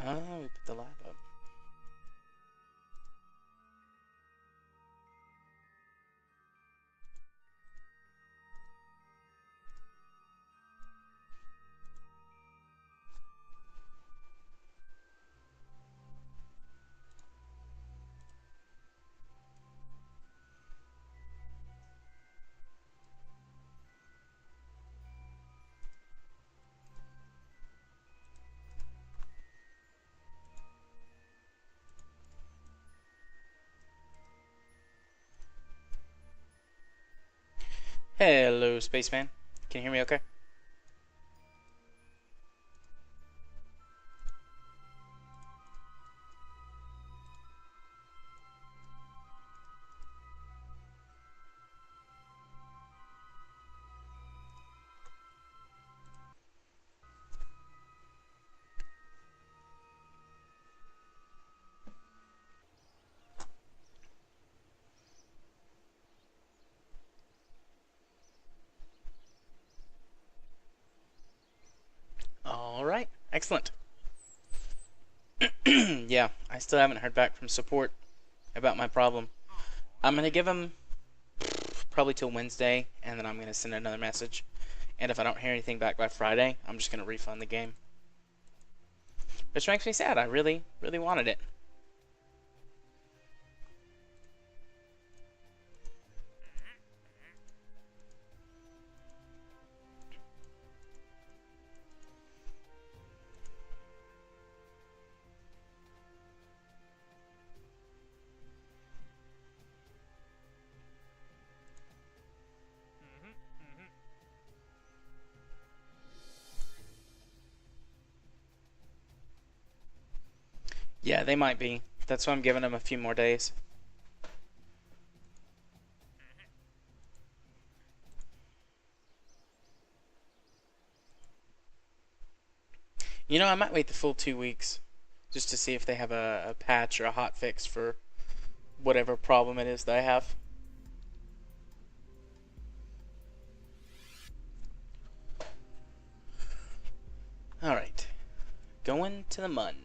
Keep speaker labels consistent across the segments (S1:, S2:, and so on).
S1: We put the lab up. Hello, spaceman. Can you hear me okay? Alright, excellent. Yeah, I still haven't heard back from support about my problem. I'm gonna give them probably till Wednesday, and then I'm gonna send another message. And if I don't hear anything back by Friday, I'm just gonna refund the game. Which makes me sad. I really, really wanted it. Yeah, they might be. That's why I'm giving them a few more days. You know, I might wait the full 2 weeks just to see if they have a patch or a hot fix for whatever problem it is that I have. Alright, going to the mun.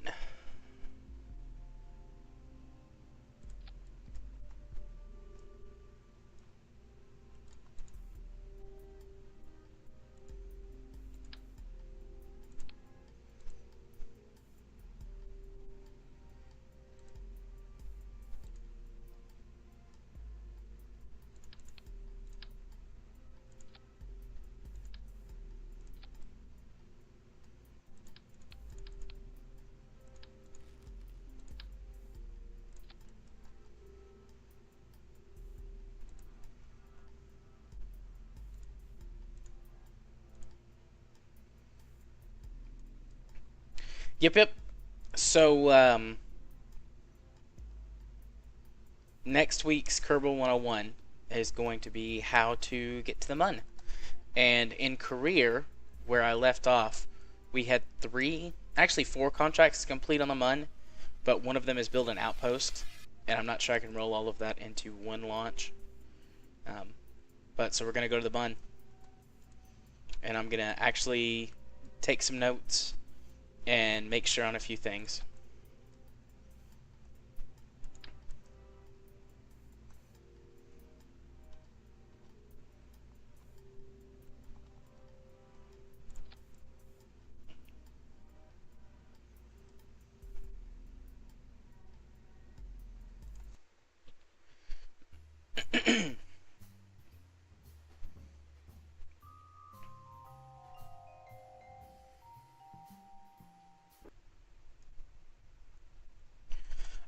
S1: Yep. So, next week's Kerbal 101 is going to be how to get to the mun. And in career, where I left off, we had actually four contracts to complete on the mun, but one of them is build an outpost, and I'm not sure I can roll all of that into one launch. But so we're going to go to the mun, and I'm going to actually take some notes and make sure on a few things.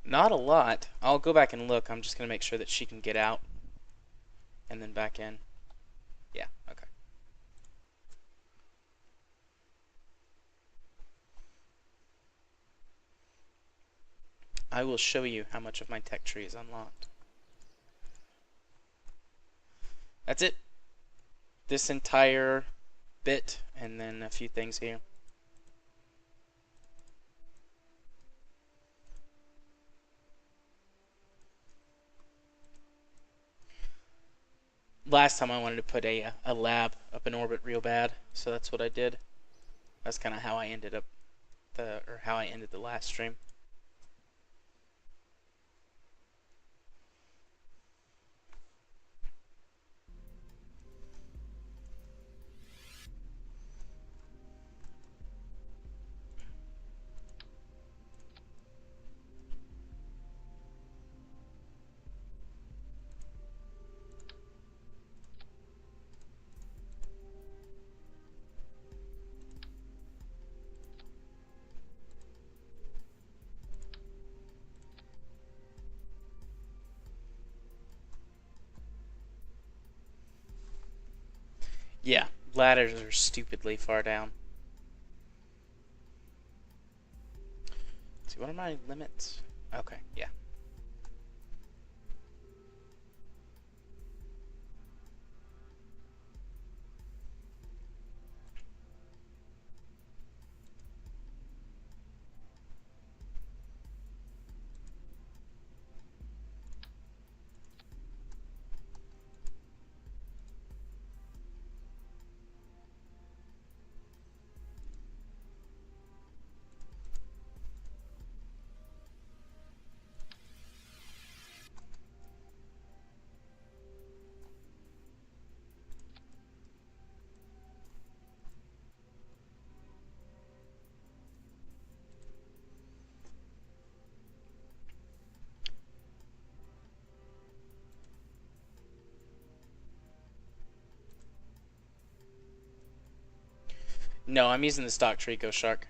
S1: Not a lot. I'll go back and look. I'm just going to make sure that she can get out and then back in. Yeah, okay. I will show you how much of my tech tree is unlocked. That's it. This entire bit and then a few things here. Last time I wanted to put a lab up in orbit real bad, so that's what I did. That's kind of how I ended up how I ended the last stream. Yeah, ladders are stupidly far down. Let's see, what are my limits? Okay, yeah. No, I'm using the stock Trico Shark.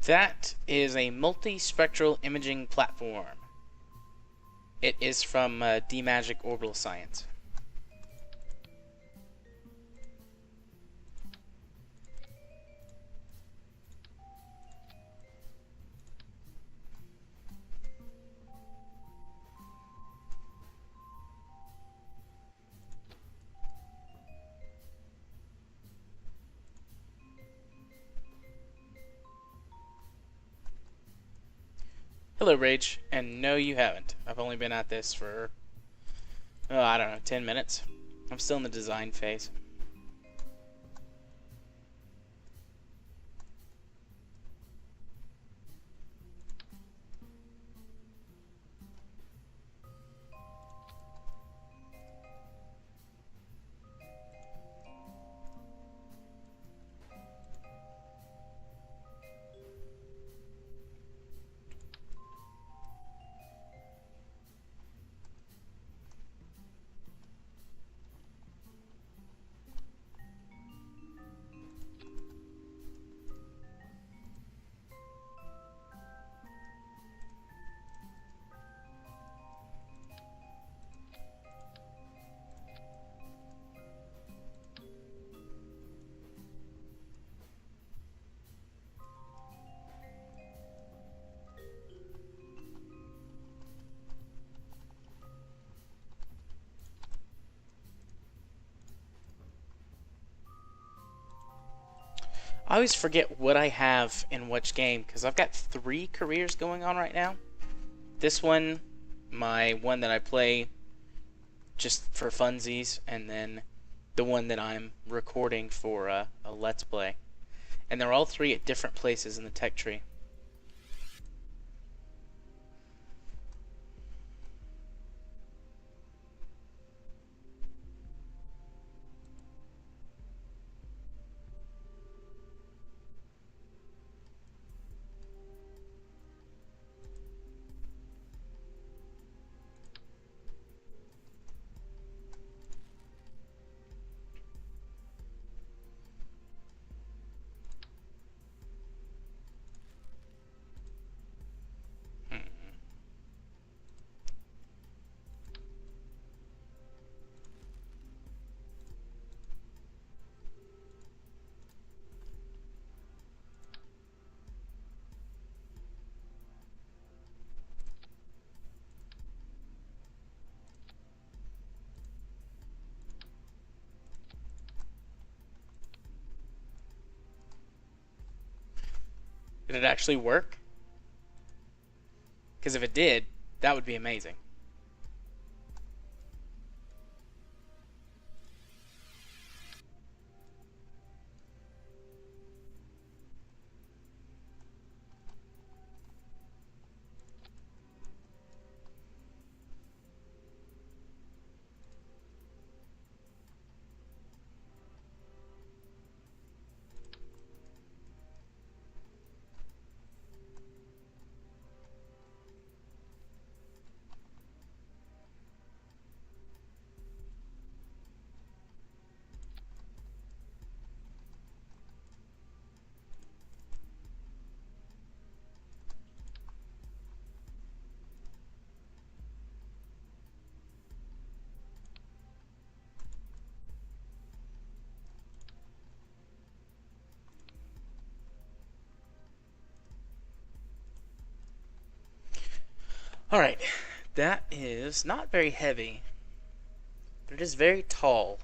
S1: That is a multispectral imaging platform. It is from D-Magic Orbital Science. Hello, Rage. And no, you haven't. I've only been at this for, oh, I don't know, 10 minutes. I'm still in the design phase. I always forget what I have in which game because I've got 3 careers going on right now. This one, my one that I play just for funsies, and then the one that I'm recording for a Let's Play. And they're all three at different places in the tech tree. Did it actually work? Because if it did, that would be amazing. Alright, that is not very heavy, but it is very tall.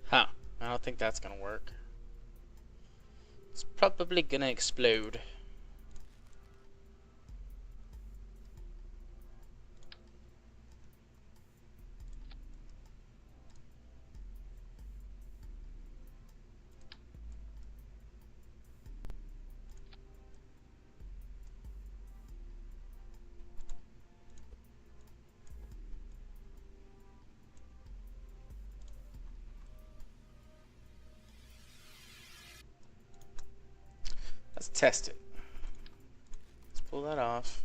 S1: Huh, I don't think that's gonna work. It's probably gonna explode. Let's test it. Let's pull that off.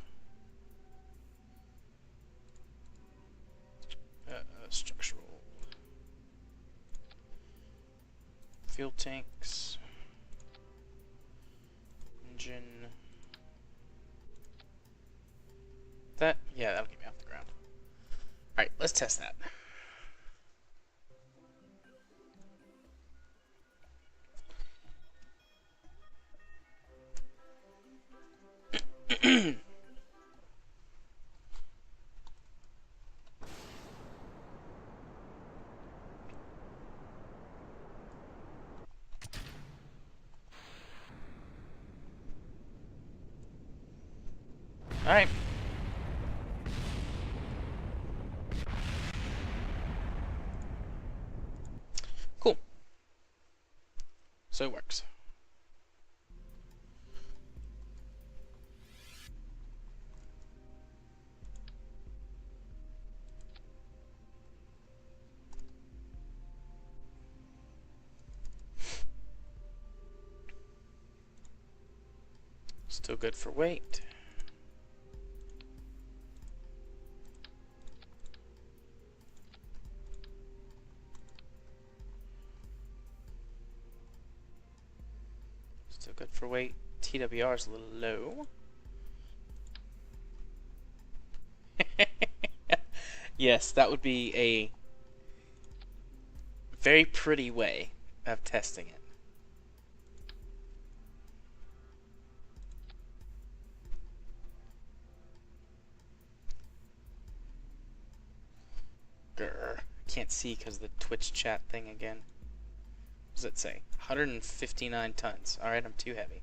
S1: Structural. Fuel tanks. Engine. That? Yeah, that'll get me off the ground. Alright, let's test that. Alright. Cool. So it works. Still good for weight. Still good for weight. TWR is a little low. Yes, that would be a very pretty way of testing it. Grr. Can't see because the Twitch chat thing again. What does it say? 159 tons. Alright, I'm too heavy.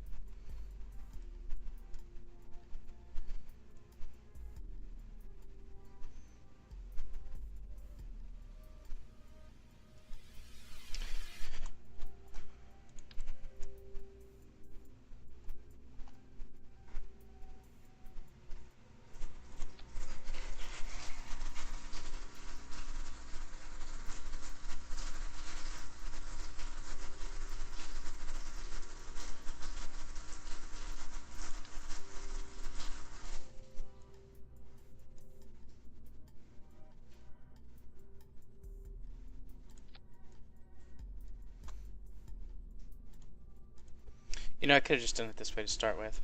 S1: You know, I could have just done it this way to start with.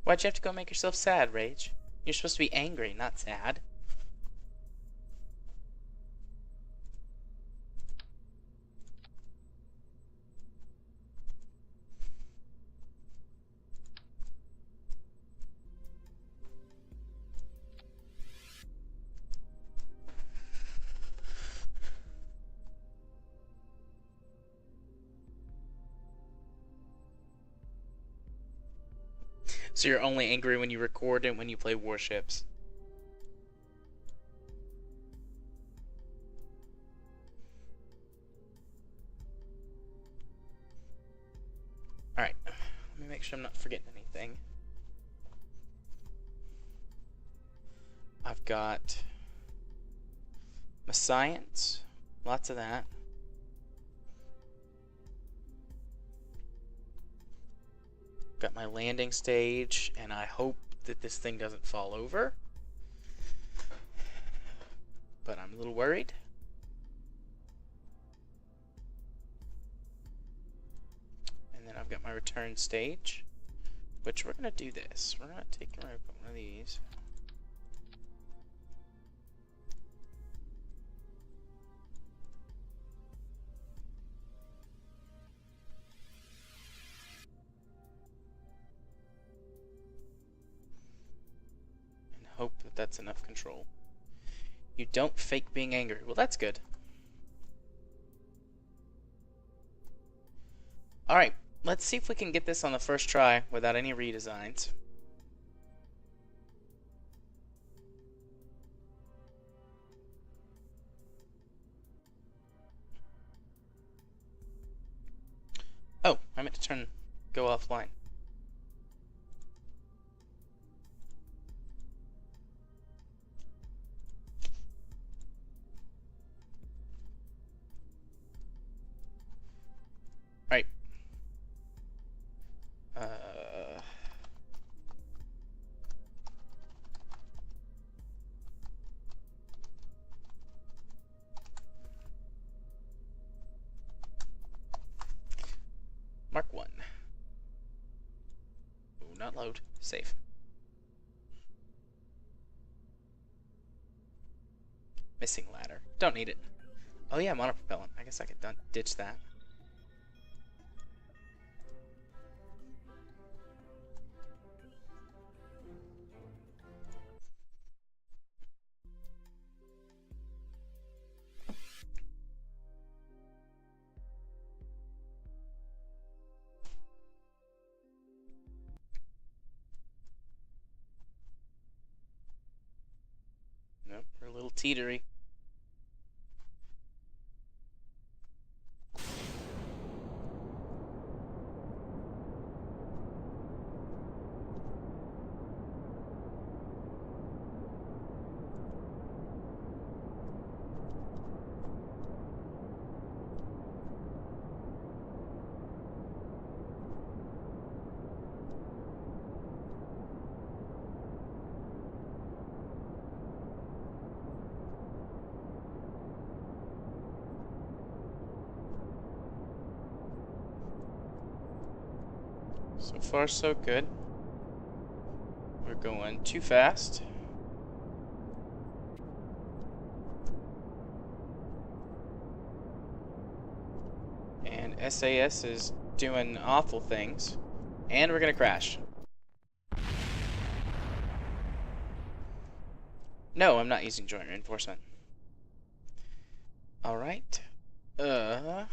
S1: Why'd you have to go make yourself sad, Rage? You're supposed to be angry, not sad. So you're only angry when you record and when you play Warships. Alright, let me make sure I'm not forgetting anything. I've got my science, lots of that. Got my landing stage, and I hope that this thing doesn't fall over. But I'm a little worried. And then I've got my return stage, which we're going to do this. We're going to take one of these. Hope that that's enough control. You don't fake being angry. Well, that's good. Alright, let's see if we can get this on the first try without any redesigns. Oh, I meant to go offline. Alright. Mark 1. Ooh, not load. Save. Missing ladder. Don't need it. Oh yeah, monopropellant. I guess I could ditch that. Nope, we're a little teetery. So far, so good. We're going too fast. And SAS is doing awful things. And we're gonna crash. No, I'm not using joint reinforcement. Alright. Let's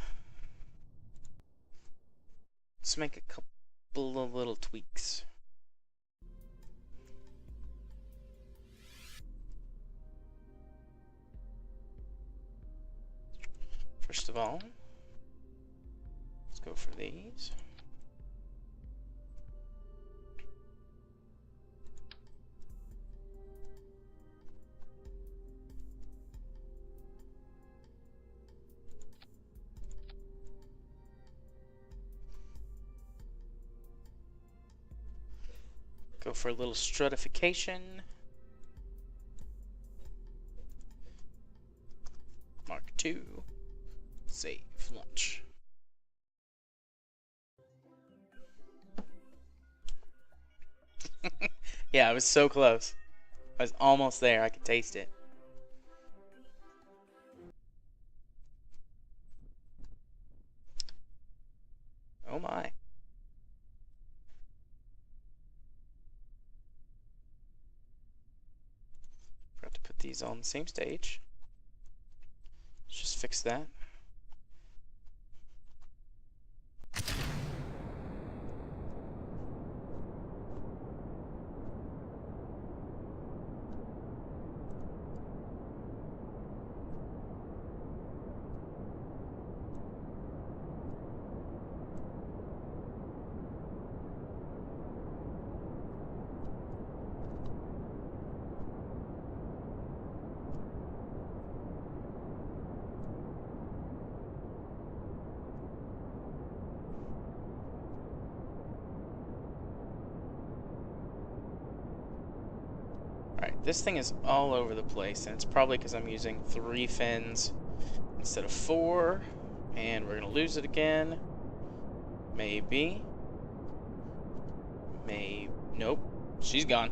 S1: make a couple of little tweaks. First of all, let's go for these. Go for a little stratification. Mark 2. Save launch. Yeah, I was so close. I was almost there. I could taste it. Oh my. Forgot to put these on the same stage. Let's just fix that. Alright, this thing is all over the place, and it's probably because I'm using 3 fins instead of 4, and we're going to lose it again. Maybe. Nope. She's gone.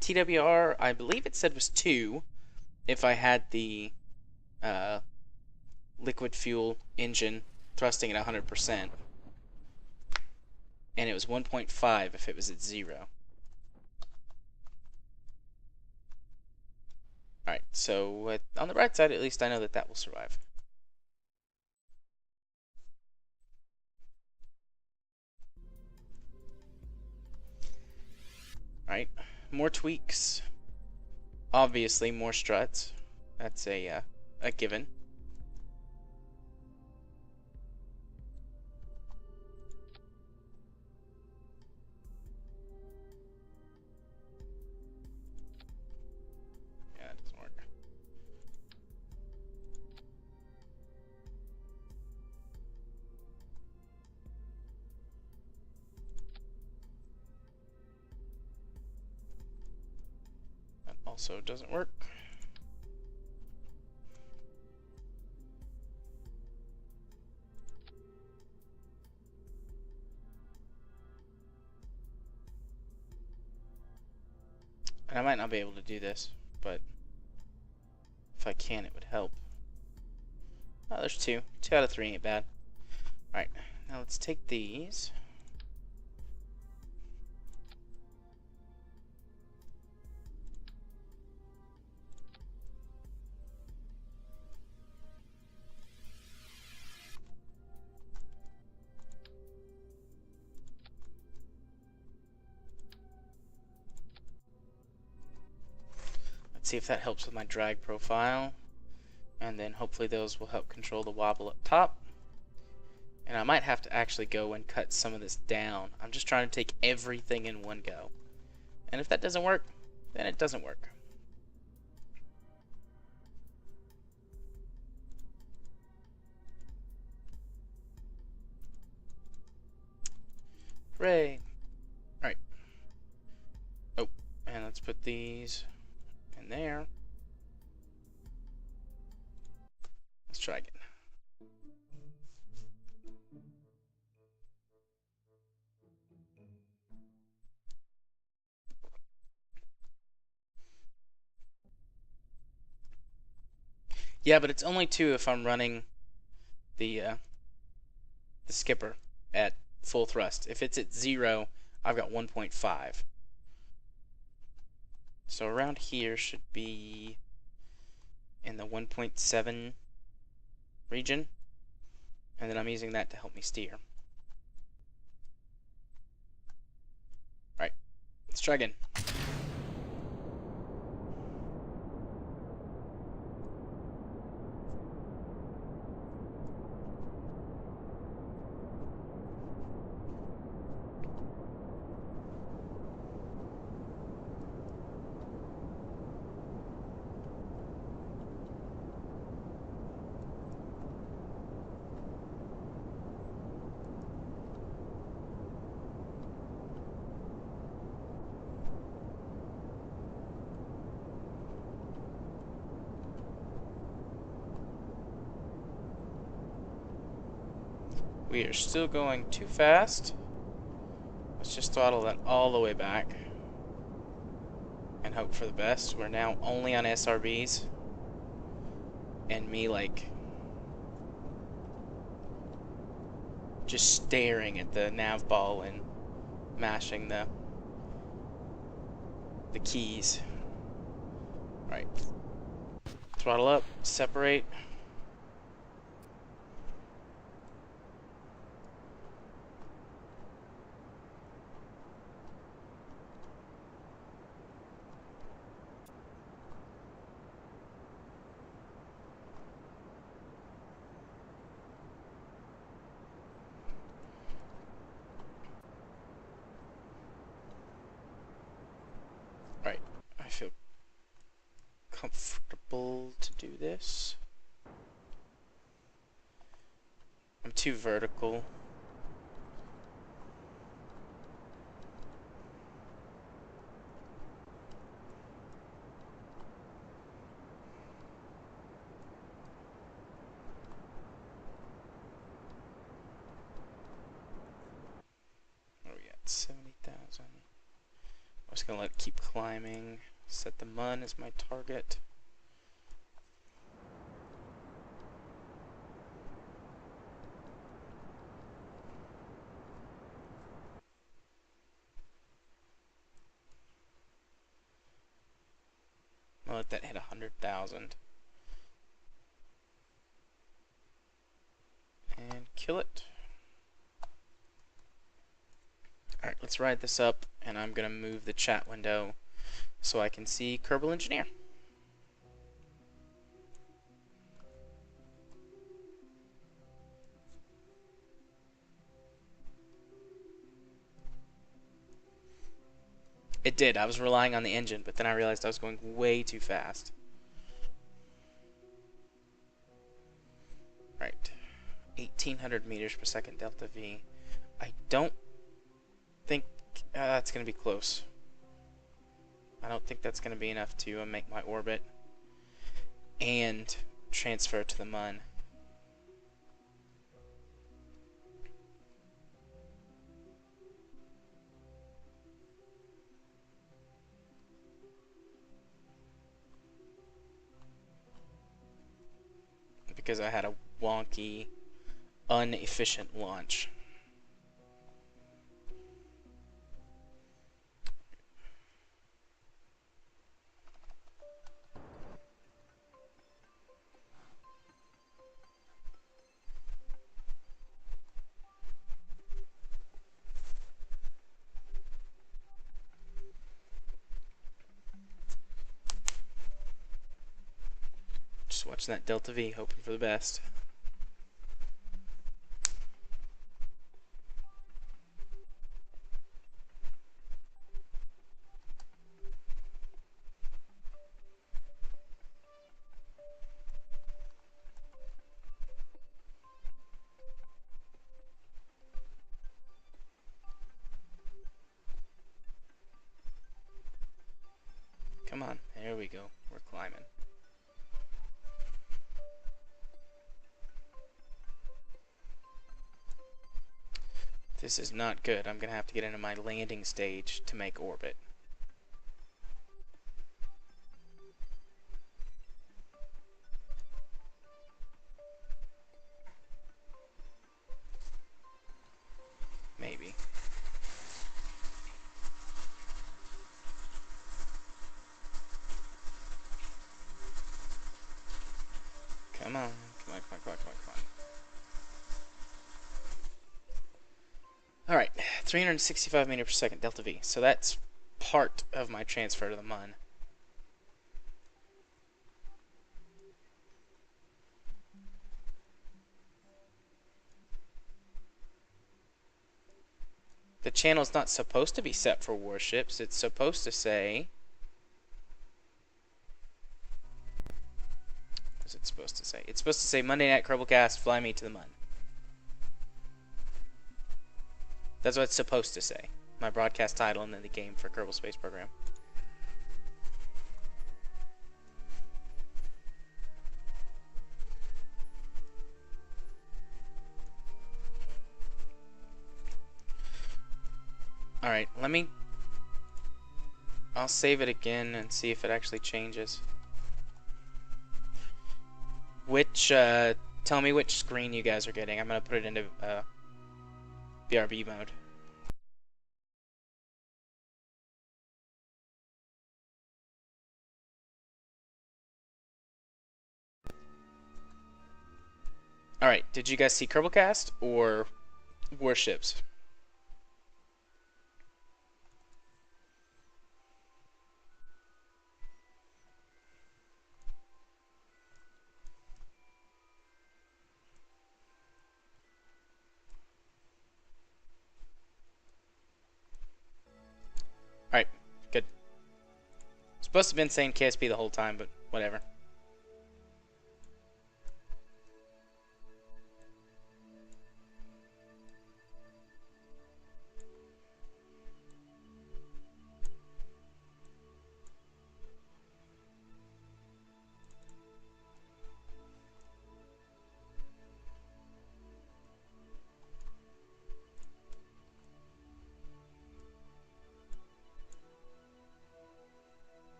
S1: TWR, I believe it said was 2 if I had the liquid fuel engine thrusting at 100%, and it was 1.5 if it was at 0. Alright, so on the right side, at least I know that that will survive. Alright, more tweaks. Obviously, more struts. That's a given. Yeah, it doesn't work. That also doesn't work. And I might not be able to do this, but if I can, it would help. Oh, there's 2. 2 out of 3 ain't bad. Alright, now let's take these. Let's see if that helps with my drag profile. And then hopefully those will help control the wobble up top. And I might have to actually go and cut some of this down. I'm just trying to take everything in one go. And if that doesn't work, then it doesn't work. Hooray! Alright. Oh, and let's put these in there. Let's try again. Yeah, but it's only 2 if I'm running the skipper at full thrust. If it's at 0, I've got 1.5. So around here should be in the 1.7 region, and then I'm using that to help me steer. Alright, let's try again. We are still going too fast. Let's just throttle that all the way back and hope for the best. We're now only on SRBs, and me like just staring at the nav ball and mashing the keys. Right. Throttle up, separate. Right. I feel comfortable to do this. I'm too vertical. What are we at? 70,000. I'm just gonna let it keep climbing. Set the mun as my target. I'll let that hit 100,000. And kill it. Alright, let's ride this up, and I'm gonna move the chat window so I can see Kerbal Engineer. It did. I was relying on the engine, but then I realized I was going way too fast. Right. 1,800 meters per second delta V. I don't think that's going to be close. I don't think that's going to be enough to make my orbit and transfer to the mun. Because I had a wonky, inefficient launch. Just watching that delta V, hoping for the best. This is not good. I'm going to have to get into my landing stage to make orbit. Maybe. Come on. Come on, come on, come on, come on, come on. Alright, 365 meters per second, delta V. So that's part of my transfer to the Mun. The channel's not supposed to be set for warships. It's supposed to say... What's it supposed to say? It's supposed to say, Monday Night Kerbalcast, fly me to the Mun. That's what it's supposed to say. My broadcast title and then the game for Kerbal Space Program. Alright, I'll save it again and see if it actually changes. Tell me which screen you guys are getting. I'm gonna put it into BRB mode. Alright, did you guys see Kerbalcast or warships? Alright, good. Supposed to have been saying KSP the whole time, but whatever.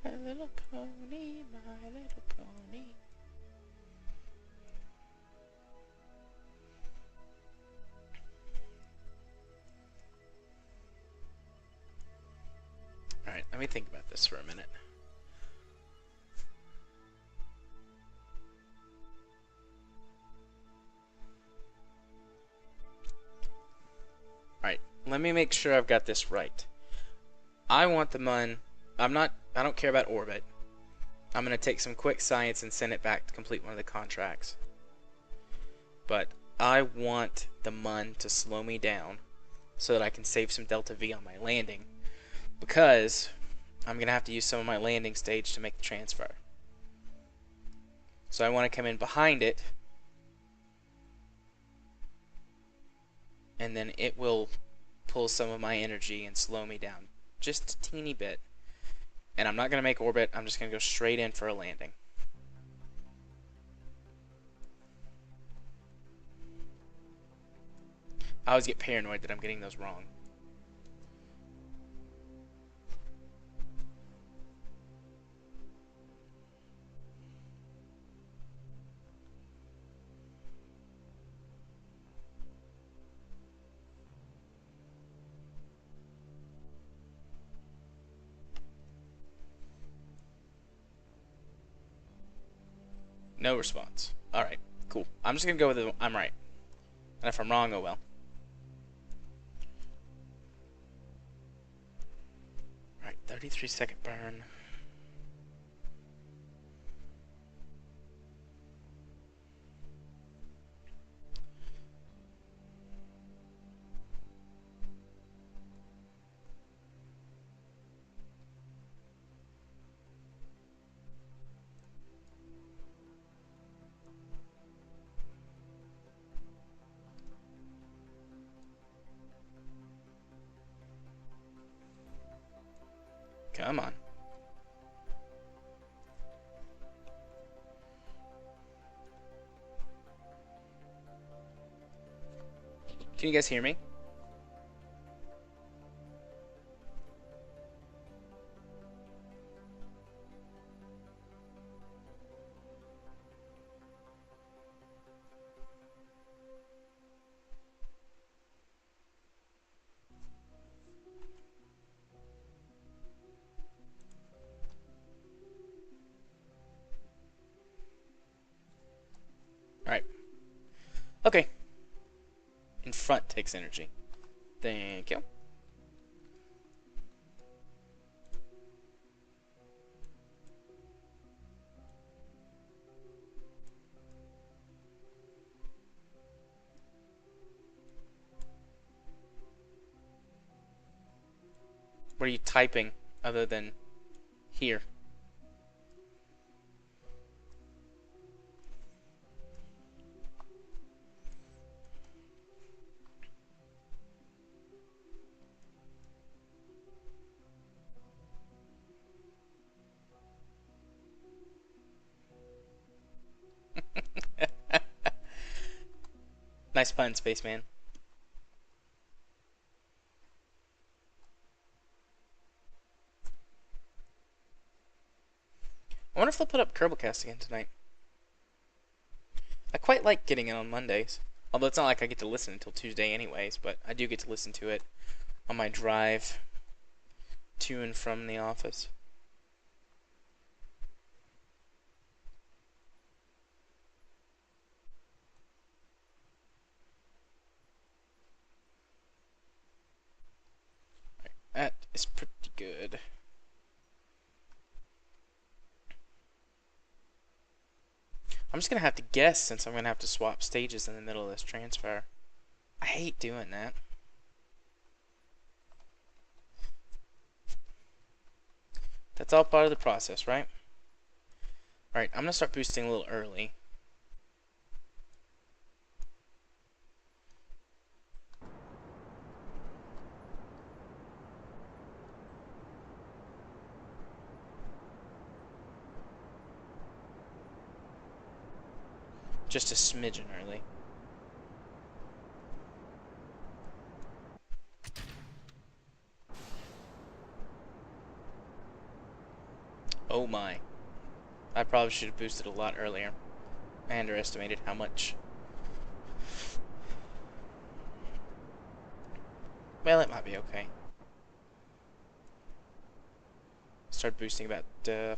S1: My little pony, my little pony. Alright, let me think about this for a minute. Alright, let me make sure I've got this right. I want the Mun. I don't care about orbit. I'm going to take some quick science and send it back to complete one of the contracts. But I want the Mun to slow me down so that I can save some delta V on my landing, because I'm going to have to use some of my landing stage to make the transfer. So I want to come in behind it, and then it will pull some of my energy and slow me down just a teeny bit. And I'm not going to make orbit, I'm just going to go straight in for a landing. I always get paranoid that I'm getting those wrong. No response. Alright, cool. I'm just going to go with it. I'm right. And if I'm wrong, oh well. Alright, 33-second burn. Come on. Can you guys hear me? Alright. Okay. In front takes energy. Thank you. What are you typing other than here? Nice pun, spaceman. I wonder if they'll put up Kerbalcast again tonight. I quite like getting it on Mondays. Although it's not like I get to listen until Tuesday anyways, but I do get to listen to it on my drive to and from the office. That is pretty good. I'm just going to have to guess since I'm going to have to swap stages in the middle of this transfer. I hate doing that. That's all part of the process, right? Alright, I'm going to start boosting a little early. Just a smidgen early. Oh my. I probably should have boosted a lot earlier. I underestimated how much. Well, it might be okay. Start boosting about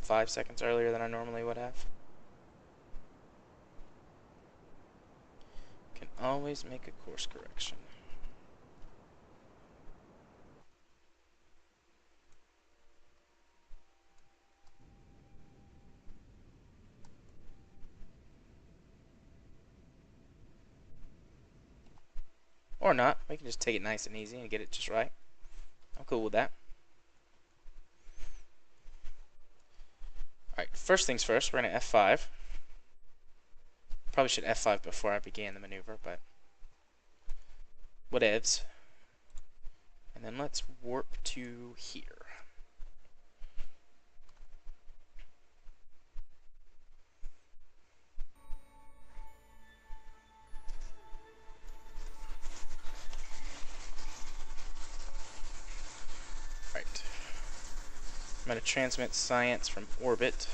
S1: 5 seconds earlier than I normally would have. Can always make a course correction. Or not. We can just take it nice and easy and get it just right. I'm cool with that. Alright, first things first, we're going to F5. Probably should F5 before I began the maneuver, but whatevs. And then let's warp to here. Right. I'm going to transmit science from orbit.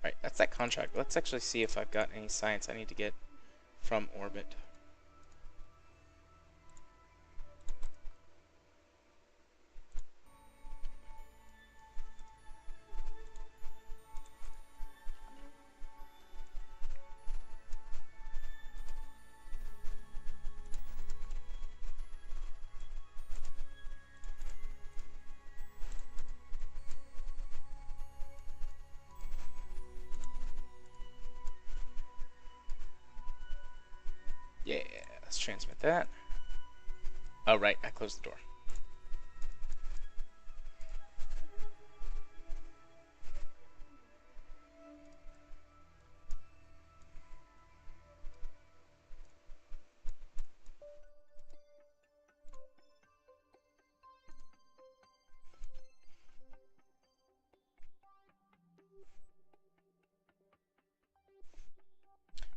S1: Right, that's that contract. Let's actually see if I've got any science I need to get from orbit. Yeah, let's transmit that. Oh, right, I closed the door.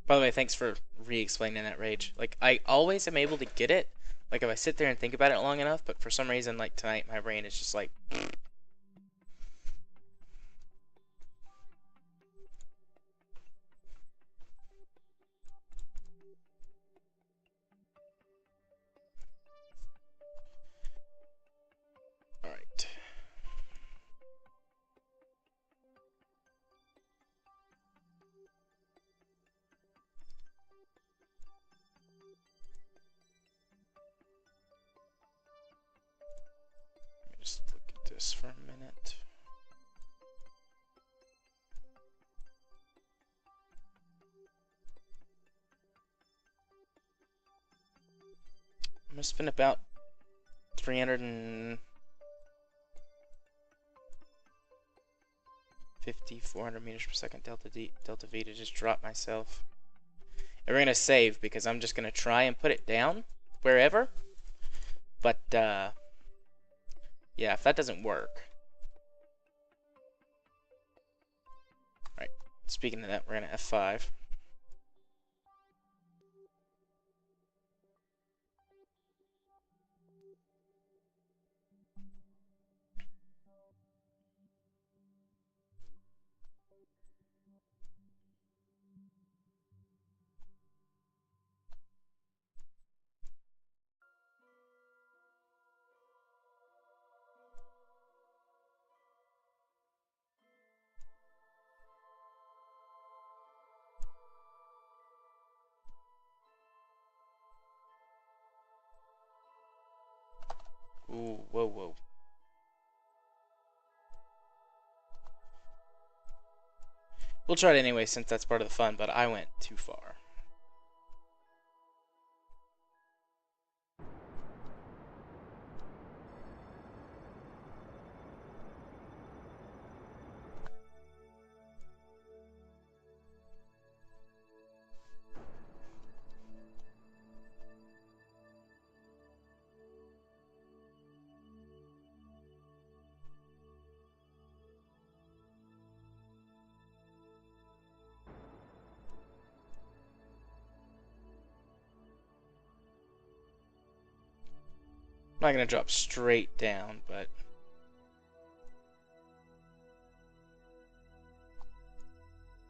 S1: By the way, thanks for re-explaining that, Rage. Like, I always am able to get it, like if I sit there and think about it long enough, but for some reason, like tonight, my brain is just like, all right. Let me just look at this for a minute. I'm gonna spend about 350, 400 meters per second delta V to just drop myself. And we're gonna save because I'm just gonna try and put it down wherever. But yeah, if that doesn't work. Right. Speaking of that, we're gonna F5. Ooh, whoa, whoa. We'll try it anyway since that's part of the fun, but I went too far. I'm not gonna drop straight down, but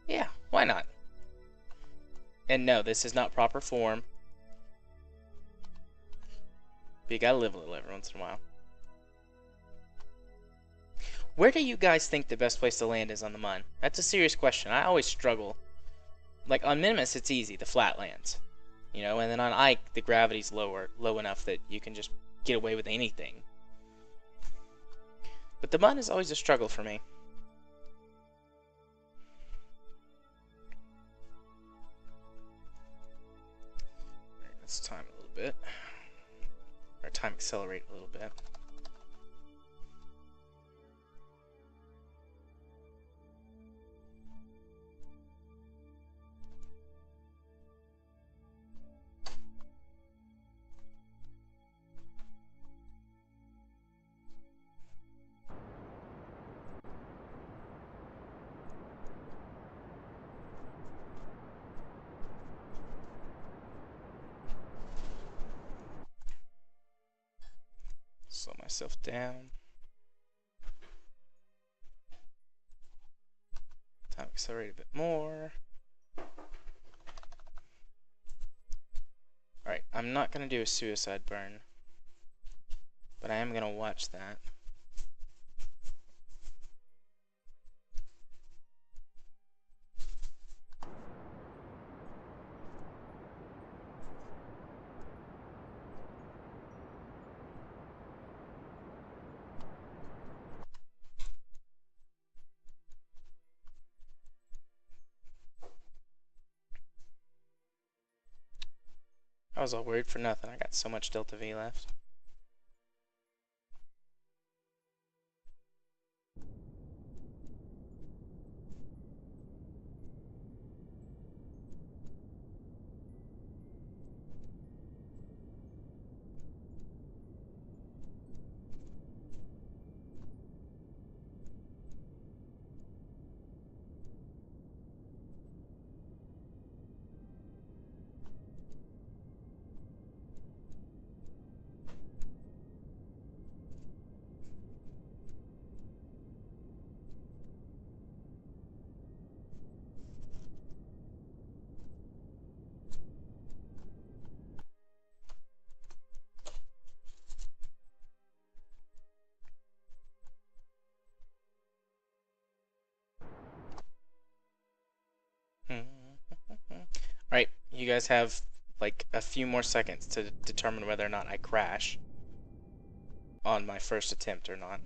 S1: yeah, why not? And no, this is not proper form. But you gotta live a little every once in a while. Where do you guys think the best place to land is on the Mun? That's a serious question. I always struggle. Like on Minimus, it's easy, the flatlands. You know, and then on Ike, the gravity's low enough that you can just get away with anything. But the Mun is always a struggle for me. Alright, let's time a little bit. Or time accelerate a little bit. Slow myself down. Time accelerate a bit more. Alright, I'm not going to do a suicide burn. But I am going to watch that. I was all worried for nothing. I got so much Delta V left. You guys have like a few more seconds to determine whether or not I crash on my first attempt or not.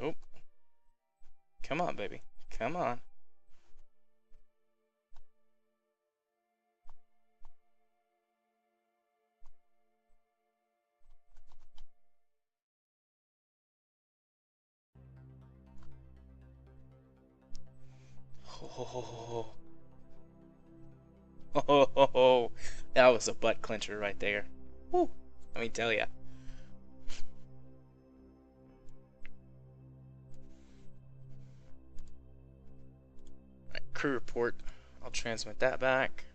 S1: Oh, come on, baby. Come on. Oh, oh, that was a butt clincher right there. Woo, let me tell ya. Right, crew report. I'll transmit that back.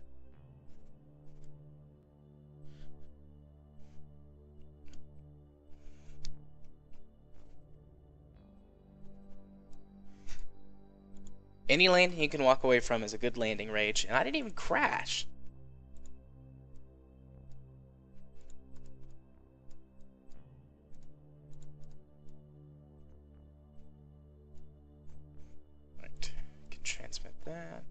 S1: Any landing you can walk away from is a good landing range, and I didn't even crash. Right, can transmit that.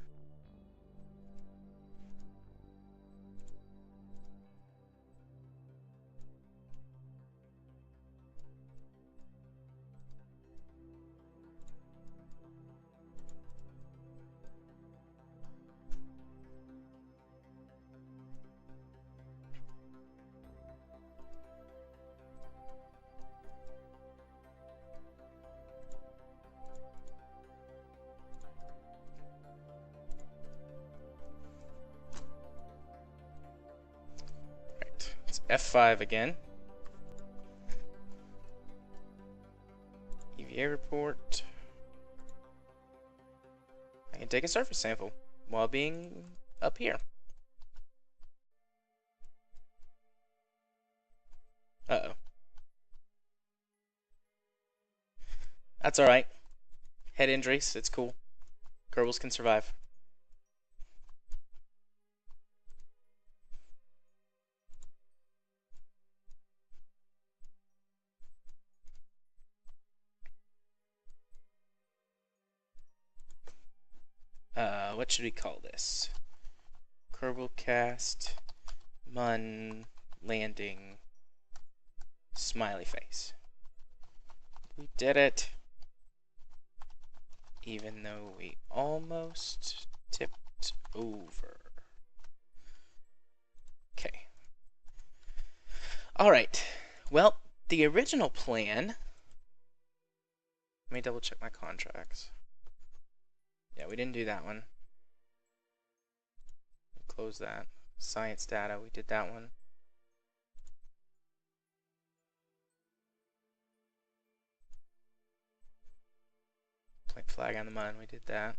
S1: Right, it's F5 again. EVA report. I can take a surface sample while being up here. Uh-oh. That's alright. Head injuries, it's cool. Kerbals can survive. What should we call this? Kerbalcast, Mun, landing, smiley face. We did it. Even though we almost tipped over. Okay. Alright. Well, the original plan... Let me double check my contracts. Yeah, we didn't do that one. Close that. Science data, we did that one. Plant flag on the Mun, we did that.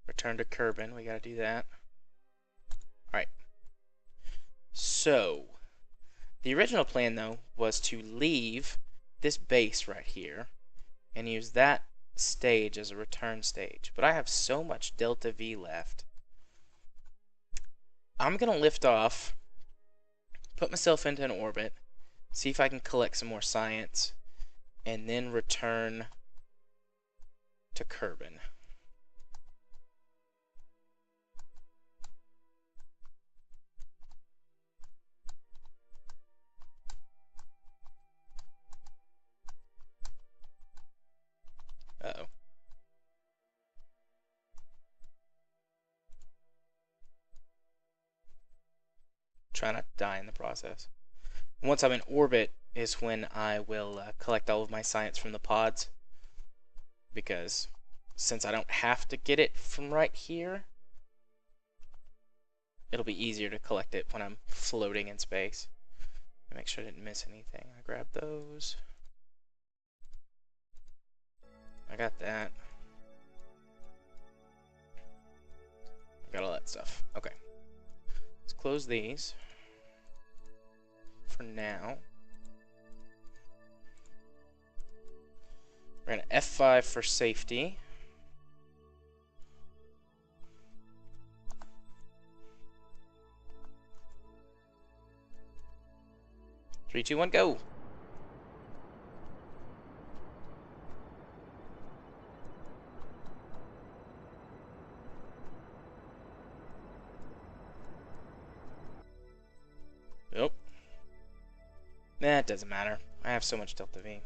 S1: Return to Kerbin, we gotta do that. Alright. So, the original plan, though, was to leave this base right here and use that stage as a return stage. But I have so much Delta V left. I'm going to lift off, put myself into an orbit, see if I can collect some more science, and then return to Kerbin. Uh-oh. Try not to die in the process. Once I'm in orbit is when I will collect all of my science from the pods, because since I don't have to get it from right here, it'll be easier to collect it when I'm floating in space. Make sure I didn't miss anything. I grabbed those. I got that. I got all that stuff. Okay. Let's close these for now. We're going to F5 for safety. 3, 2, 1, go. Nope. Nah, it doesn't matter. I have so much Delta V.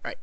S1: Alright.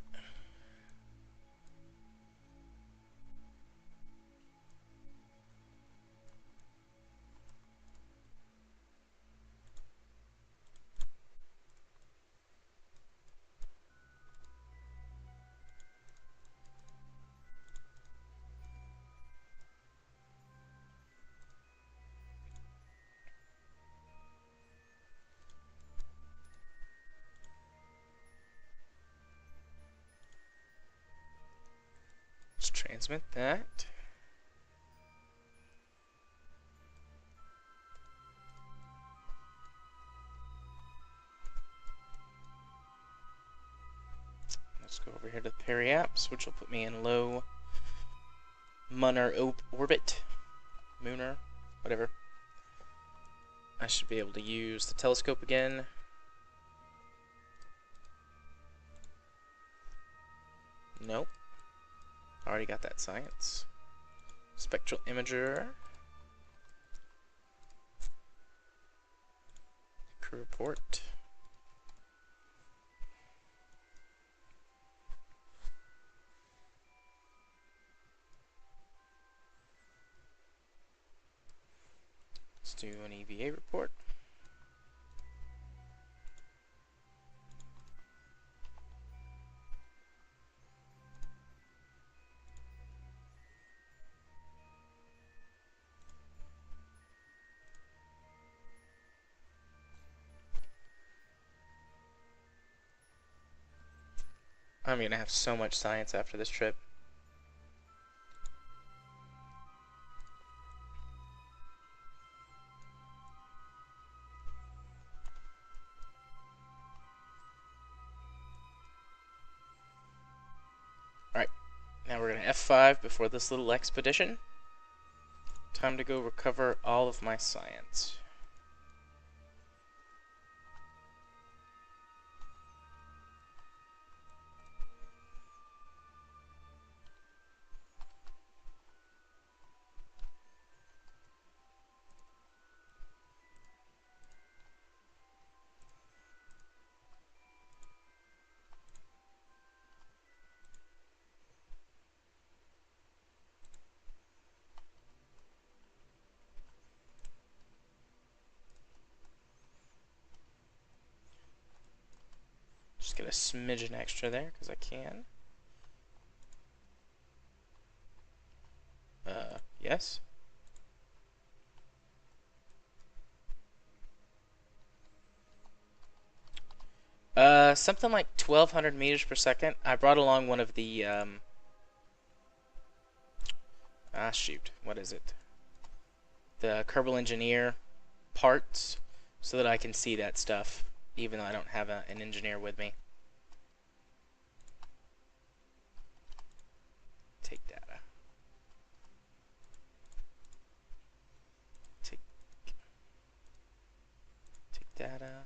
S1: Let's transmit that. Let's go over here to periaps, which will put me in low Munner orbit. Mooner, whatever. I should be able to use the telescope again. Nope. Already got that science. Spectral imager. Crew report. Let's do an EVA report. I'm gonna have so much science after this trip. Alright, now we're gonna F5 before this little expedition. Time to go recover all of my science. Just get a smidgen extra there, because I can. Yes. Something like 1,200 meters per second. I brought along one of the, shoot, what is it? The Kerbal Engineer parts, so that I can see that stuff, even though I don't have an engineer with me. Take data. Take data.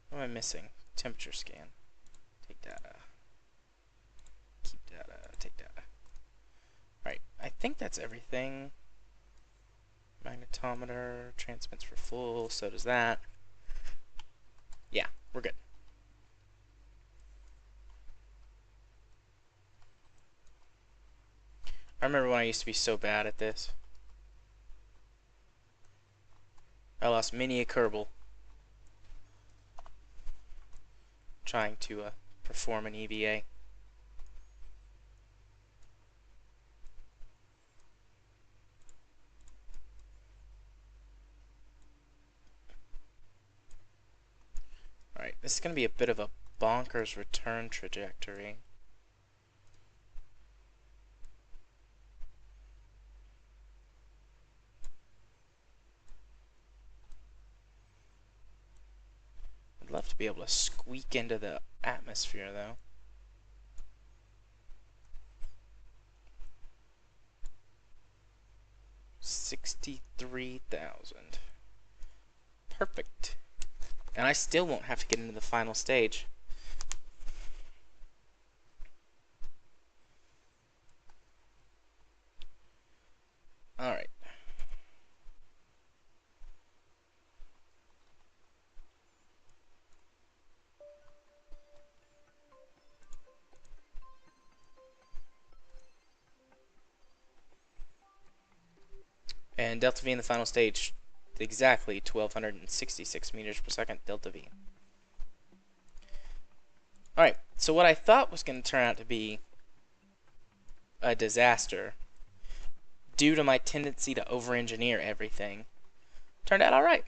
S1: What am I missing? Temperature scan. Take data. Keep data. Take data. Alright, I think that's everything. Magnetometer transmits for full, so does that. Yeah, we're good. I remember when I used to be so bad at this. I lost many a Kerbal. trying to perform an EVA. Alright, this is going to be a bit of a bonkers return trajectory. I'd love to be able to squeak into the atmosphere, though. $63,000. Perfect. And I still won't have to get into the final stage. Alright. And delta V in the final stage, exactly 1,266 meters per second delta V. Alright, so what I thought was going to turn out to be a disaster, due to my tendency to over-engineer everything, turned out alright.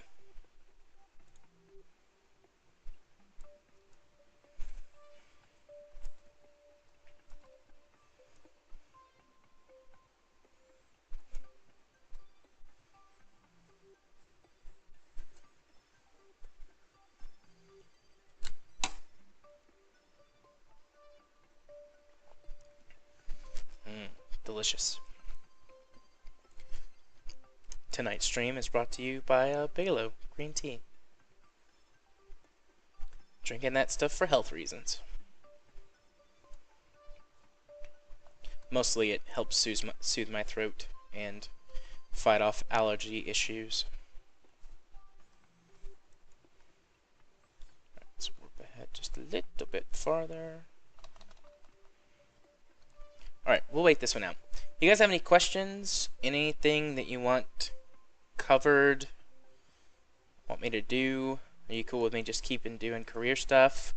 S1: Delicious. Tonight's stream is brought to you by Bigelow Green Tea. Drinking that stuff for health reasons. Mostly it helps soothe my throat and fight off allergy issues. Let's warp ahead just a little bit farther. Alright, we'll wait this one out. You guys have any questions? Anything that you want covered? Want me to do? Are you cool with me just keeping doing career stuff?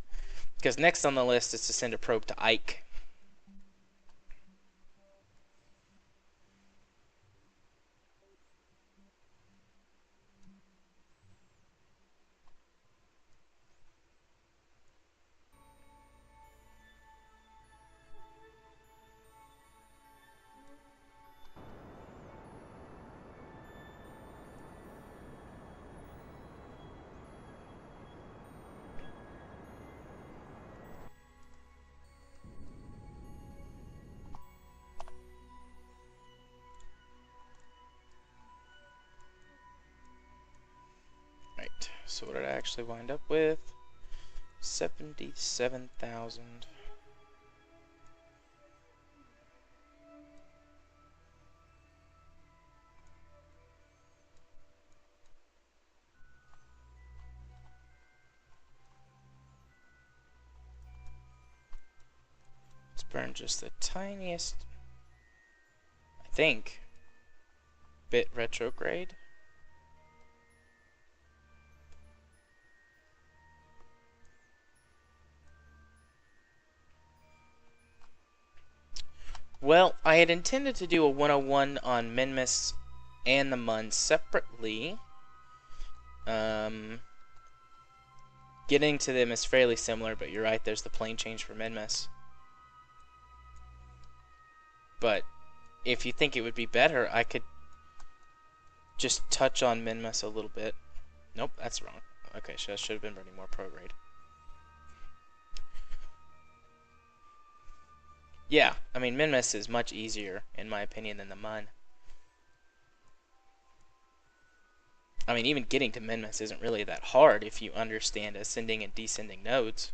S1: Because next on the list is to send a probe to Ike. Right, so what did I actually wind up with? 77,000. Let's burn just the tiniest, I think, bit retrograde. Well, I had intended to do a 101 on Minmus and the Mun separately. Getting to them is fairly similar, but you're right, there's the plane change for Minmus. But if you think it would be better, I could just touch on Minmus a little bit. Nope, that's wrong. Okay, so I should have been running more prograde. Yeah, I mean, Minmus is much easier, in my opinion, than the Mun. I mean, even getting to Minmus isn't really that hard if you understand ascending and descending nodes.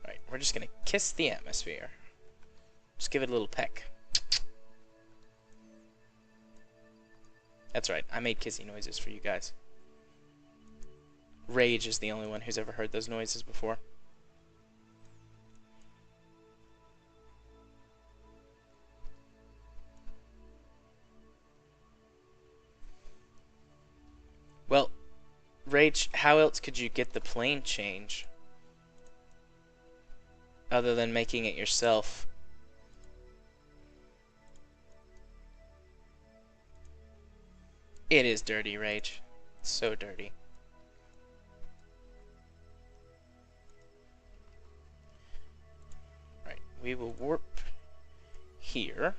S1: Alright, we're just gonna kiss the atmosphere. Just give it a little peck. That's right, I made kissy noises for you guys. Rage is the only one who's ever heard those noises before. Rach, how else could you get the plane change other than making it yourself? It is dirty, Rach. It's so dirty. Right, we will warp here.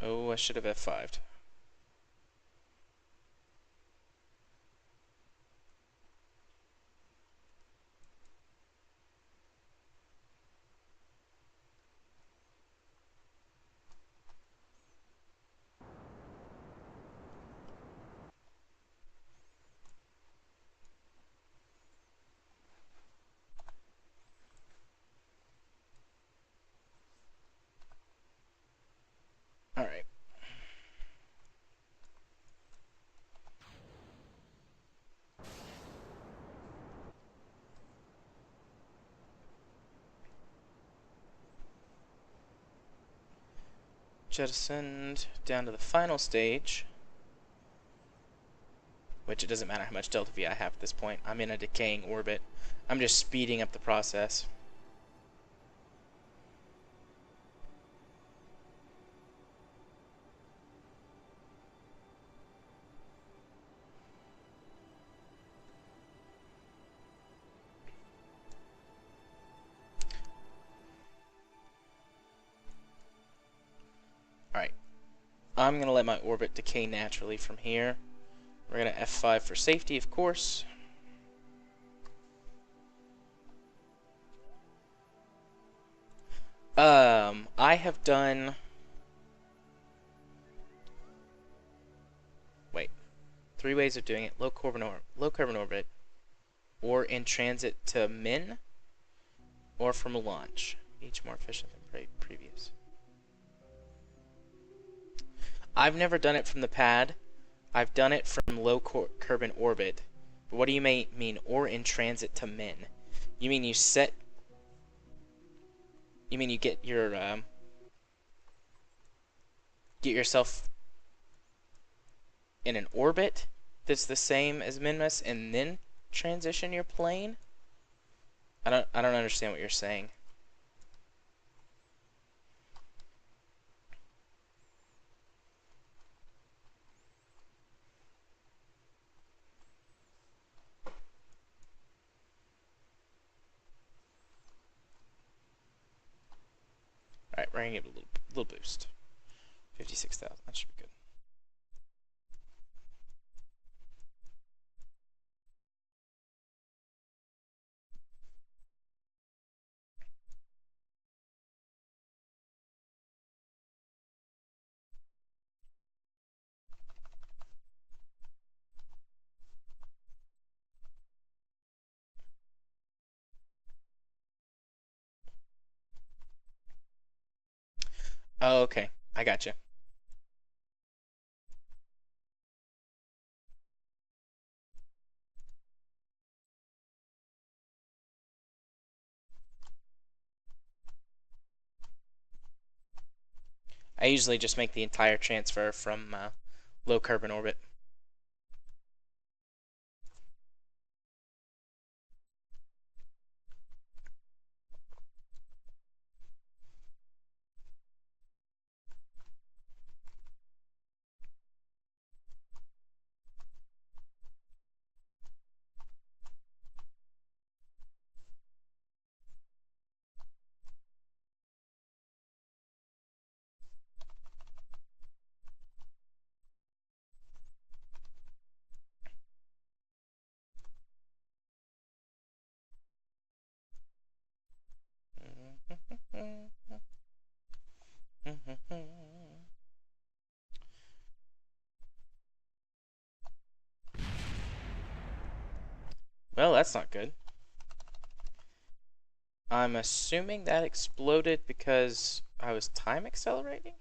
S1: Oh, I should have F5'd. Alright. Jettisoned down to the final stage. Which it doesn't matter how much delta V I have at this point. I'm in a decaying orbit. I'm just speeding up the process. Alright. I'm going to let my orbit decay naturally from here. We're going to F5 for safety, of course. I have done... Wait. 3 ways of doing it. Low carbon orbit, or in transit to min, or from a launch. Each more efficient than previous. I've never done it from the pad. I've done it from low carbon orbit. But what do you mean, or in transit to min? You mean you set... You mean you get your... get yourself in an orbit that's the same as Minmus and then transition your plane? I don't understand what you're saying. Alright, we're gonna give it a little boost. 56,000, that should be good. Oh, okay. I gotcha. I usually just make the entire transfer from low carbon orbit. Well, that's not good. I'm assuming that exploded because I was time accelerating?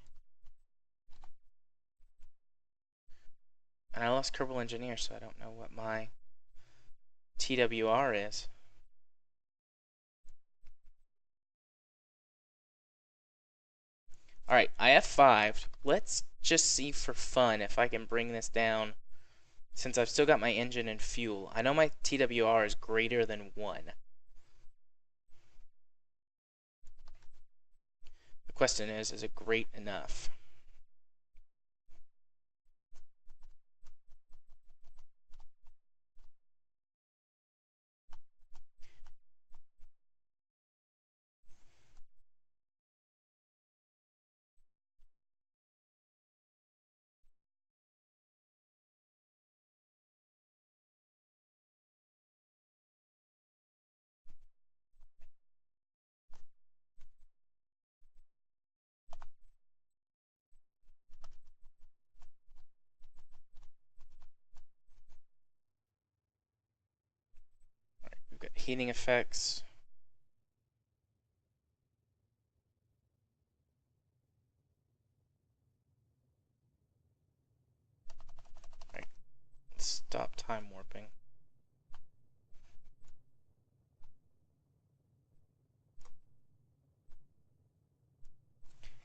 S1: And I lost Kerbal Engineer, so I don't know what my TWR is. Alright, I have 5. Let's just see for fun if I can bring this down since I've still got my engine and fuel. I know my TWR is greater than 1. The question is it great enough? We've got heating effects. Alright, stop time warping.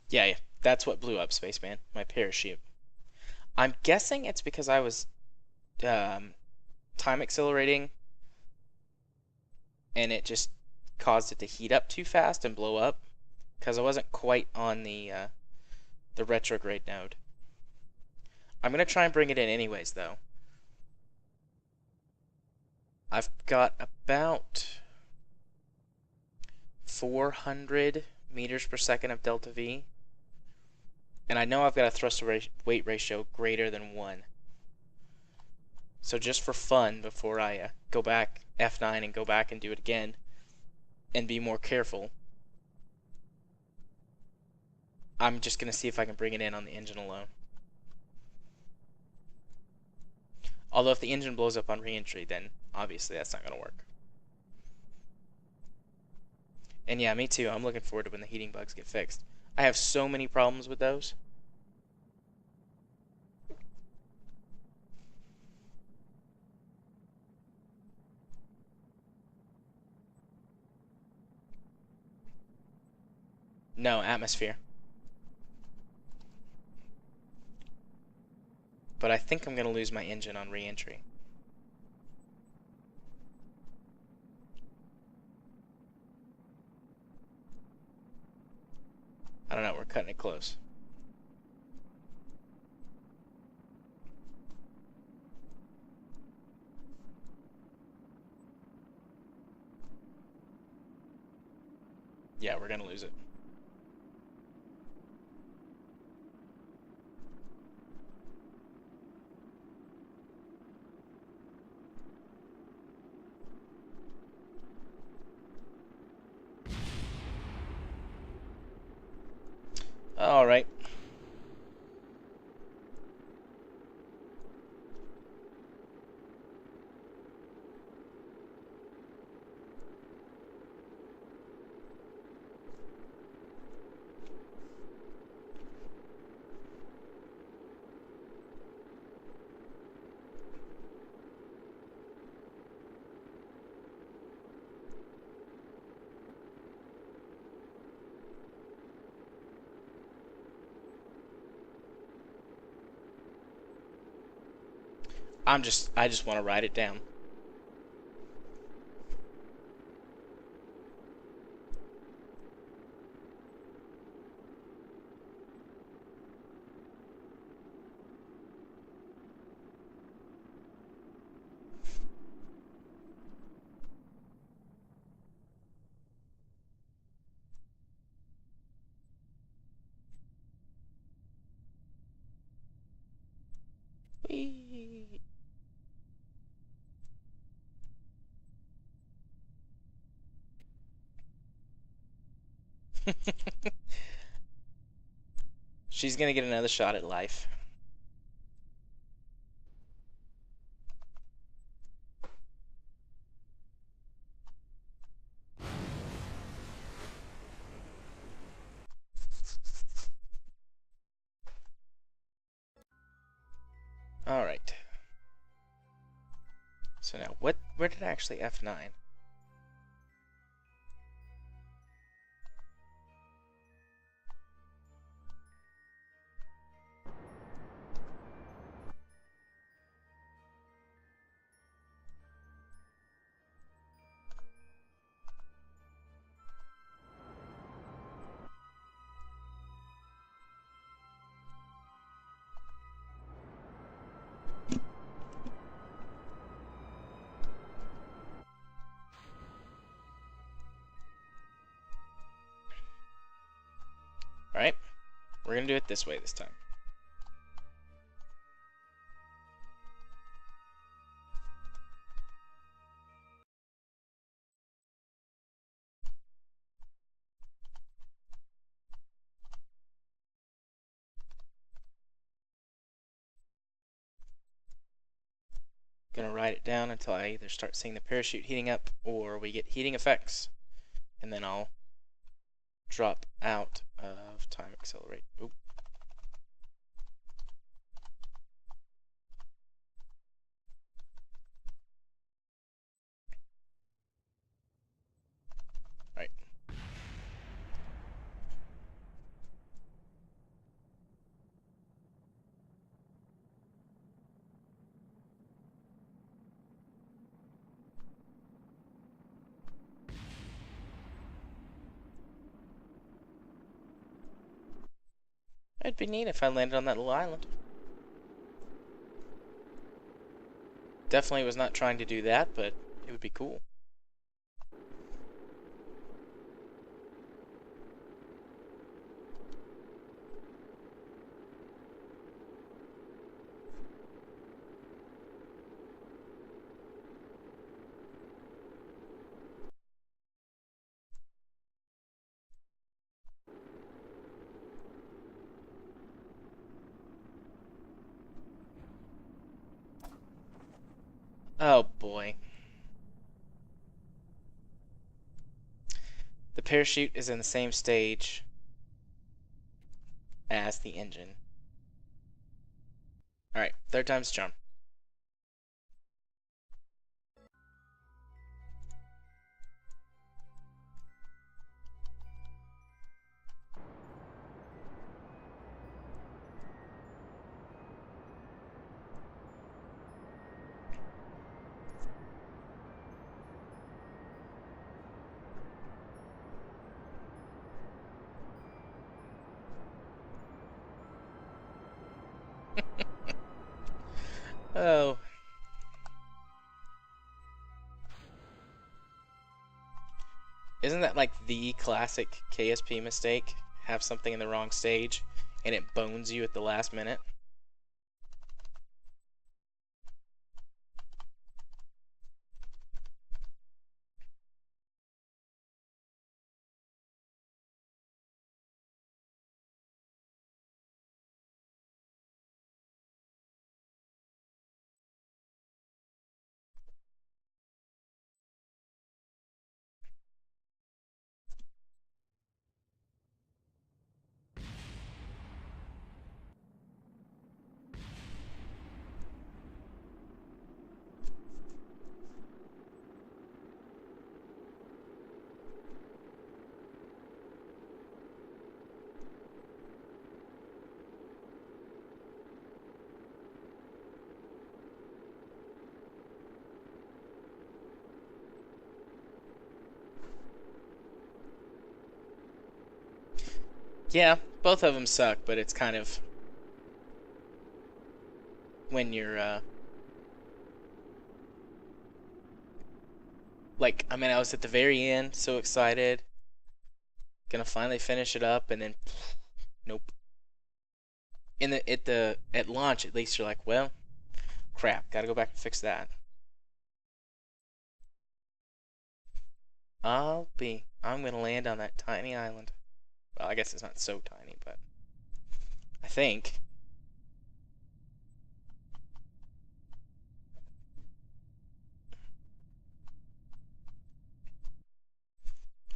S1: Yeah, that's what blew up, Spaceman. My parachute. I'm guessing it's because I was um, time accelerating and it just caused it to heat up too fast and blow up because I wasn't quite on the retrograde node. I'm gonna try and bring it in anyways, though. I've got about 400 meters per second of delta V, and I know I've got a thrust to weight ratio greater than 1. So just for fun, before I go back F9 and go back and do it again and be more careful, I'm just going to see if I can bring it in on the engine alone. Although if the engine blows up on re-entry, then obviously that's not going to work. And yeah, me too. I'm looking forward to when the heating bugs get fixed. I have so many problems with those. No, atmosphere. But I think I'm going to lose my engine on re-entry. I don't know, we're cutting it close. Yeah, we're going to lose it. Alright. I just want to ride it down. Whee! She's gonna get another shot at life. Alright. So now, where did I actually F9? We're gonna do it this way this time. Gonna write it down until I either start seeing the parachute heating up or we get heating effects, and then I'll drop out of time accelerate. Oop. Right. It'd be neat if I landed on that little island. Definitely was not trying to do that, but it would be cool. Oh boy. The parachute is in the same stage as the engine. Alright, third time's a charm. Oh. Isn't that like the classic KSP mistake? Have something in the wrong stage and it bones you at the last minute? Yeah, both of them suck, but it's kind of when you're like, I mean, I was at the very end, so excited, gonna finally finish it up, and then nope. In the at launch, at least you're like, well, crap, gotta go back and fix that. I'm gonna land on that tiny island. Well, I guess it's not so tiny, but I think.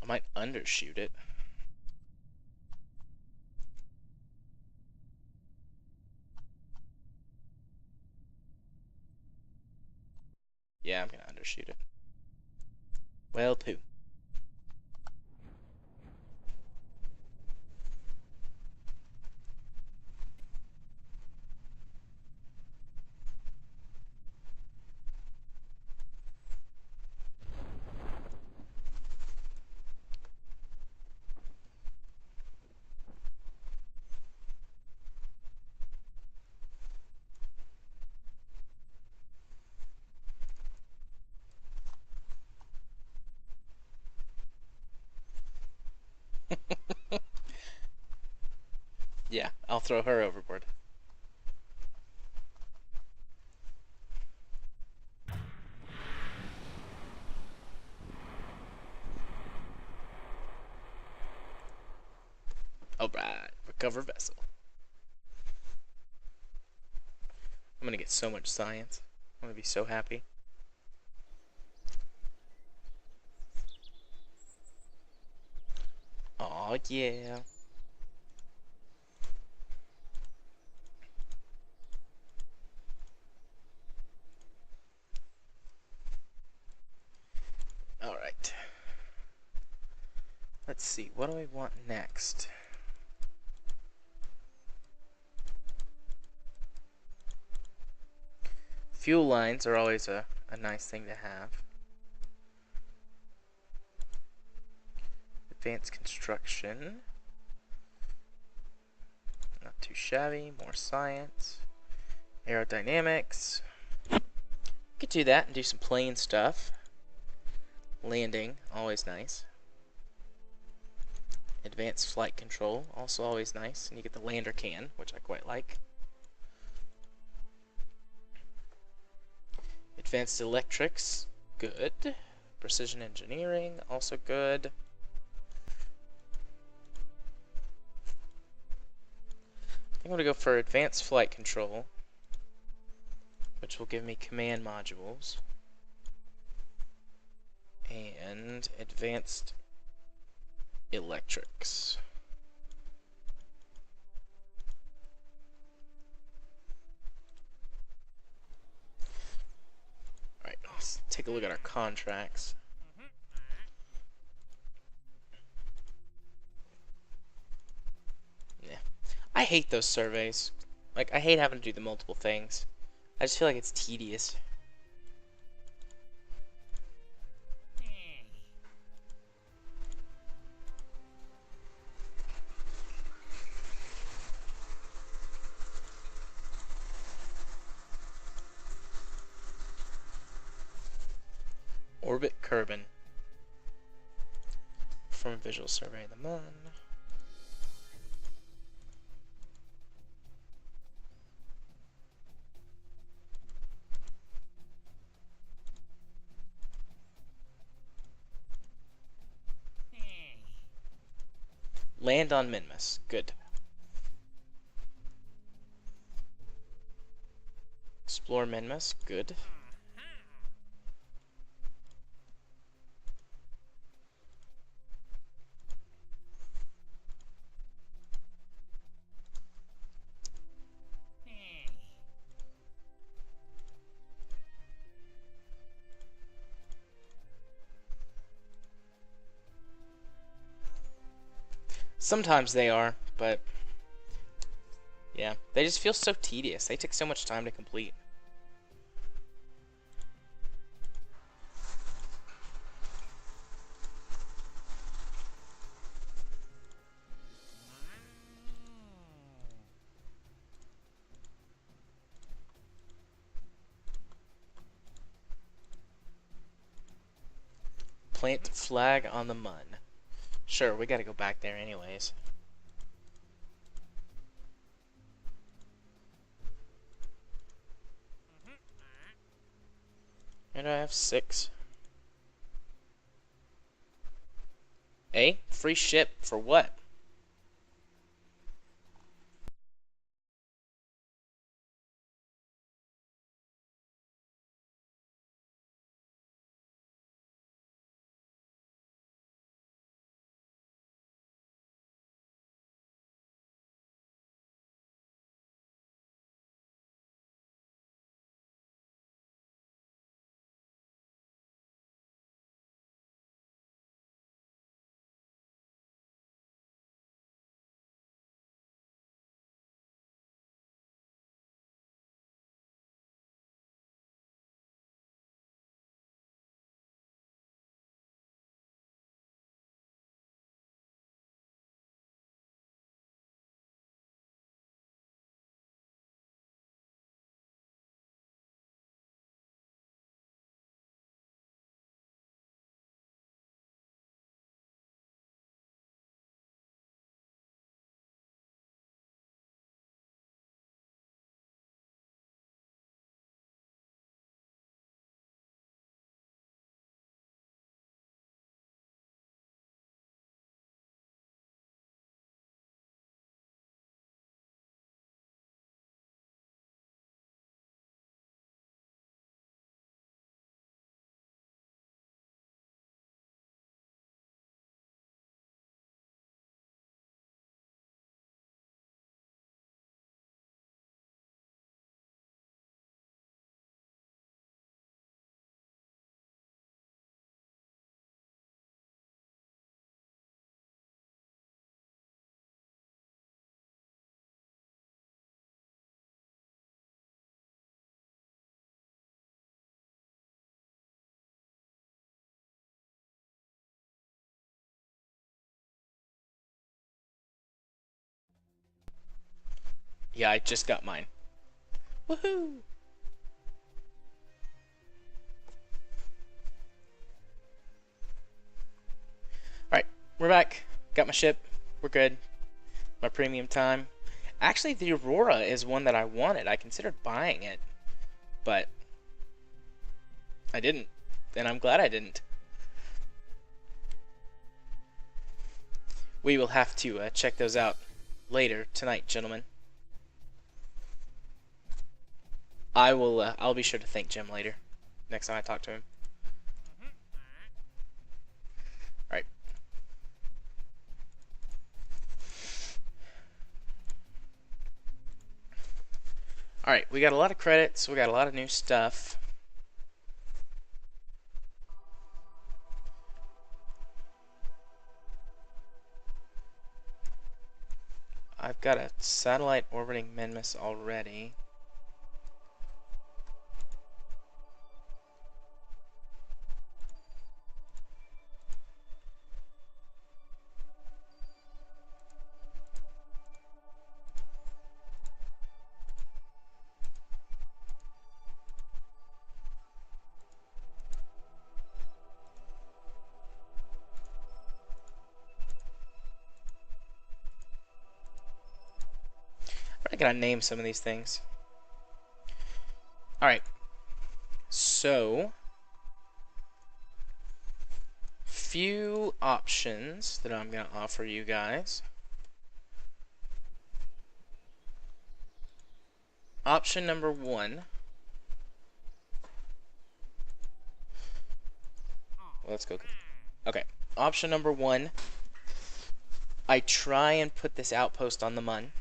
S1: I might undershoot it. Yeah, I'm gonna undershoot it. Well, poo. Yeah, I'll throw her overboard. Alright, recover vessel. I'm gonna get so much science. I'm gonna be so happy. Aw, yeah. Alright. Let's see, what do I want next? Fuel lines are always a nice thing to have. Advanced construction. Not too shabby. More science. Aerodynamics. Could do that and do some plane stuff. Landing, always nice. Advanced flight control, also always nice. And you get the lander can, which I quite like. Advanced electrics, good. Precision engineering, also good. I think I'm going to go for advanced flight control, which will give me command modules. And advanced electrics. Alright, let's take a look at our contracts. Yeah. I hate those surveys. Like, I hate having to do the multiple things. I just feel like it's tedious. Orbit Kerbin. From visual survey of the moon. Land on Minmus. Good. Explore Minmus. Good. Sometimes they are, but yeah, they just feel so tedious. They take so much time to complete. Plant flag on the Mun. Sure, we gotta go back there anyways. And I have 6. Free ship for what? Yeah, I just got mine. Woohoo! Alright, we're back. Got my ship. We're good. My premium time. Actually, the Aurora is one that I wanted. I considered buying it, but I didn't. And I'm glad I didn't. We will have to check those out later tonight, gentlemen. I will. I'll be sure to thank Jim later. Next time I talk to him. All right. All right. We got a lot of credits. We got a lot of new stuff. I've got a satellite orbiting Minmus already. I gotta name some of these things. Alright. So, few options that I'm gonna offer you guys. Option number one. Let's go. Okay. Option number one. I try and put this outpost on the Mun.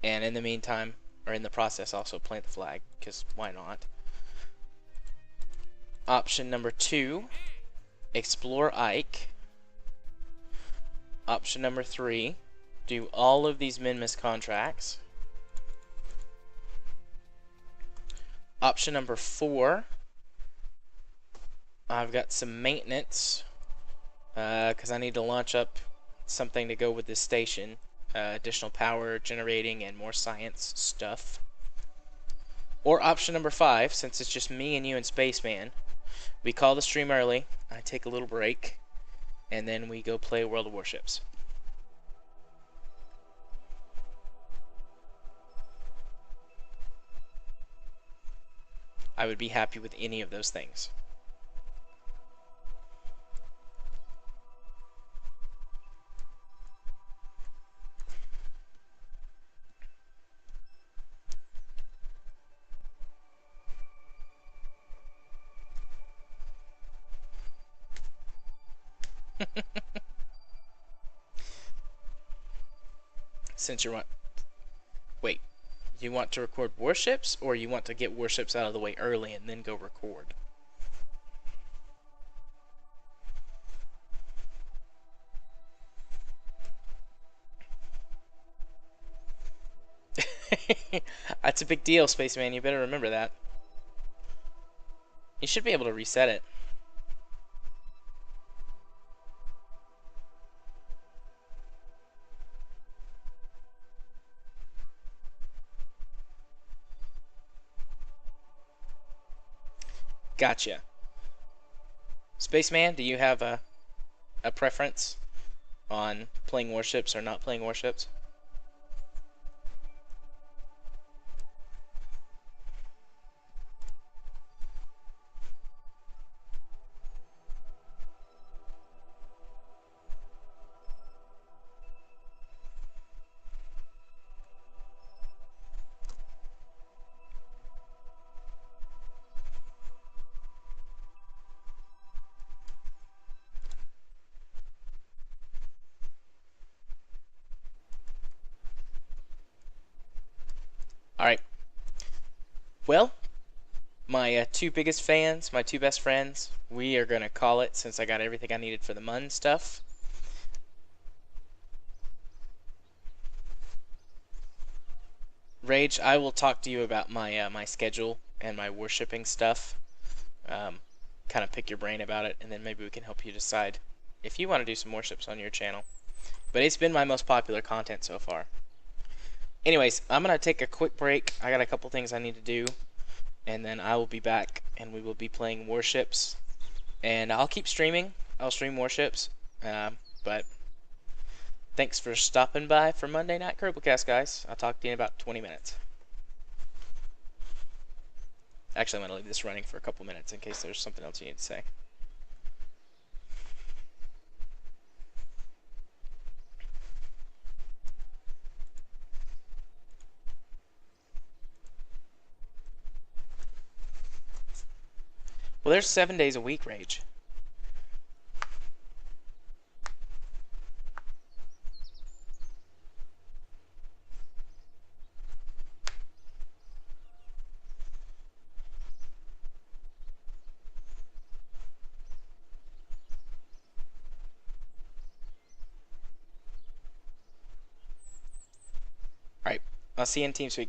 S1: And in the meantime, or in the process, also plant the flag, because why not? Option number two, explore Ike. Option number three, do all of these Minmus contracts. Option number four, I've got some maintenance, because I need to launch up something to go with this station. Additional power generating and more science stuff. Or option number five, since it's just me and you and Spaceman, we call the stream early, I take a little break, and then we go play World of Warships. I would be happy with any of those things. Since you're wait, you want to record warships, or you want to get warships out of the way early and then go record? That's a big deal, Spaceman. You better remember that. You should be able to reset it. Gotcha. Spaceman, do you have a preference on playing warships or not playing warships? Alright. Well, my two biggest fans, my two best friends, we are going to call it since I got everything I needed for the Mun stuff. Rage, I will talk to you about my my schedule and my worshipping stuff. Kind of pick your brain about it, and then maybe we can help you decide if you want to do some worships on your channel. But it's been my most popular content so far. Anyways, I'm gonna take a quick break. I got a couple things I need to do, and then I will be back, and we will be playing Warships. And I'll keep streaming. I'll stream Warships. But thanks for stopping by for Monday Night Kerbalcast, guys. I'll talk to you in about 20 minutes. Actually, I'm gonna leave this running for a couple minutes in case there's something else you need to say. Well, there's 7 days a week, Rage. Alright, I'll see you in TeamSpeak.